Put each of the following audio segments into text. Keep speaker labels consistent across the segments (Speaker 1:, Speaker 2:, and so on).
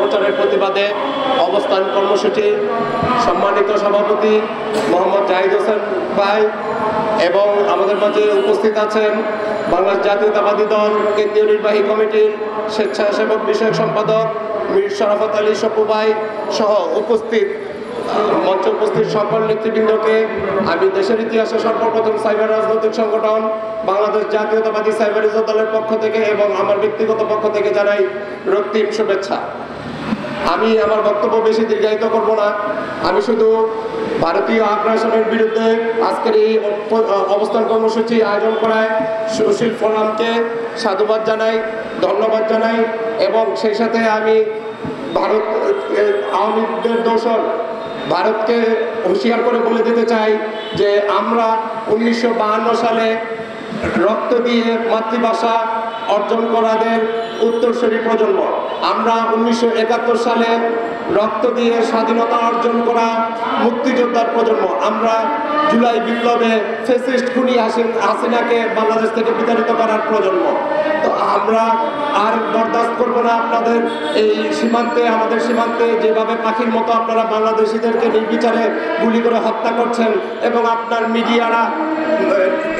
Speaker 1: অপপ্রচারের প্রতিবাদে অবস্থান কর্মসূচি সম্মানিত সভাপতি মোহাম্মদ জাহিদ হোসেন ভাই এবং আমাদের মাঝে উপস্থিত আছেন বাংলাদেশ জাতীয়তাবাদী দল কেন্দ্রীয় নির্বাহী কমিটির স্বেচ্ছাসেবক বিষয়ক সম্পাদক মীর শরাফত আলী সপু ভাই সহ উপস্থিত মঞ্চে উপস্থিত সকল নেতৃবৃন্দকে আমি দেশের ইতিহাসে সর্বপ্রথম সাইবার রাজনৈতিক সংগঠন বাংলাদেশ জাতীয়তাবাদী সাইবারিজম দলের পক্ষ থেকে এবং আমার ব্যক্তিগত পক্ষ থেকে জানাই রক্তিম শুভেচ্ছা। আমি আমার বক্তব্য বেশি দীর্ঘায়িত করব না। আমি শুধু ভারতীয় আগ্রাসনের বিরুদ্ধে আজকের এই অবস্থান কর্মসূচি আয়োজন করায় সুশীল ফোরামকে সাধুবাদ জানাই, ধন্যবাদ জানাই এবং সেই সাথে আমি ভারত আওয়ামী লীগের দোসর ভারতকে হুঁশিয়ার করে বলে দিতে চাই যে আমরা 1952 সালে রক্ত দিয়ে মাতৃভাষা অর্জন করাদের উত্তরসূরি প্রজন্ম। আমরা 1971 সালে রক্ত দিয়ে স্বাধীনতা অর্জন করা মুক্তিযোদ্ধার প্রজন্ম। আমরা জুলাই বিপ্লবে ফ্যাসিস্ট খুনি হাসিনাকে বাংলাদেশ থেকে বিতাড়িত করার প্রজন্ম। তো আমরা আর বরদাস্ত করব না আপনাদের এই সীমান্তে, আমাদের সীমান্তে যেভাবে পাখির মতো আপনারা বাংলাদেশিদেরকে নির্বিচারে গুলি করে হত্যা করছেন এবং আপনার মিডিয়ারা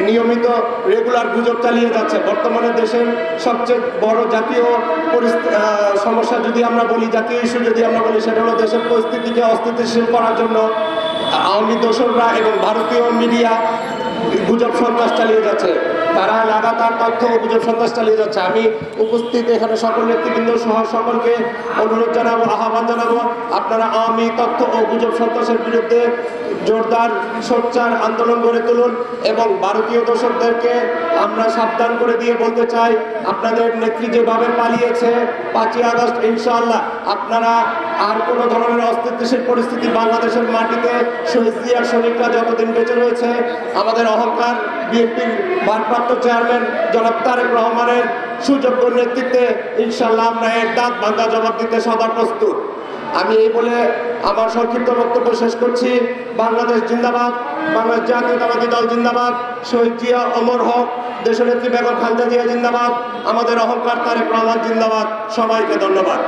Speaker 1: নিয়মিত রেগুলার গুজব চালিয়ে যাচ্ছে। বর্তমানে দেশের সবচেয়ে বড় জাতীয় সমস্যা যদি আমরা বলি, জাতীয় ইস্যু যদি আমরা বলি, সেটা হলো দেশের পরিস্থিতিকে অস্থিতিশীল করার জন্য আওয়ামী দোসররা এবং ভারতীয় মিডিয়া গুজব সন্ত্রাস চালিয়ে যাচ্ছে। তারা লাগাতার তথ্য ও গুজব সন্ত্রাস চালিয়ে যাচ্ছে। আমি উপস্থিত এখানে সকল নেতৃবৃন্দ সহ সকলকে অনুরোধ জানাবো, আহ্বান জানাবো, আপনারা আওয়ামী তথ্য ও গুজব সন্ত্রাসের বিরুদ্ধে জোরদার সোচ্চার আন্দোলন গড়ে তুলুন এবং ভারতীয় দর্শকদেরকে আমরা সাবধান করে দিয়ে বলতে চাই, আপনাদের নেত্রী যেভাবে পালিয়েছে 5ই আগস্ট, ইনশাআল্লাহ আপনারা আর কোনো ধরনের অস্থিতিশীল পরিস্থিতি বাংলাদেশের মাটিতে শহীদ জিয়ার সৈনিকরা যতদিন বেঁচে রয়েছে, আমাদের অহংকার বিএনপির ভারপ্রাপ্ত চেয়ারম্যান জনাব তারেক রহমানের সুযোগ্য নেতৃত্বে ইনশাআল্লাহ আমরা এর দাঁত ভাঙা জবাব দিতে সদা প্রস্তুত। আমি এই বলে আমার সংক্ষিপ্ত বক্তব্য শেষ করছি। বাংলাদেশ জিন্দাবাদ, বাংলাদেশ জাতীয়তাবাদী দল জিন্দাবাদ, শহীদ জিয়া অমর হক, দেশনেত্রী বেগম খালেদা জিয়া জিন্দাবাদ, আমাদের অহংকার তারেক রহমান জিন্দাবাদ। সবাইকে ধন্যবাদ।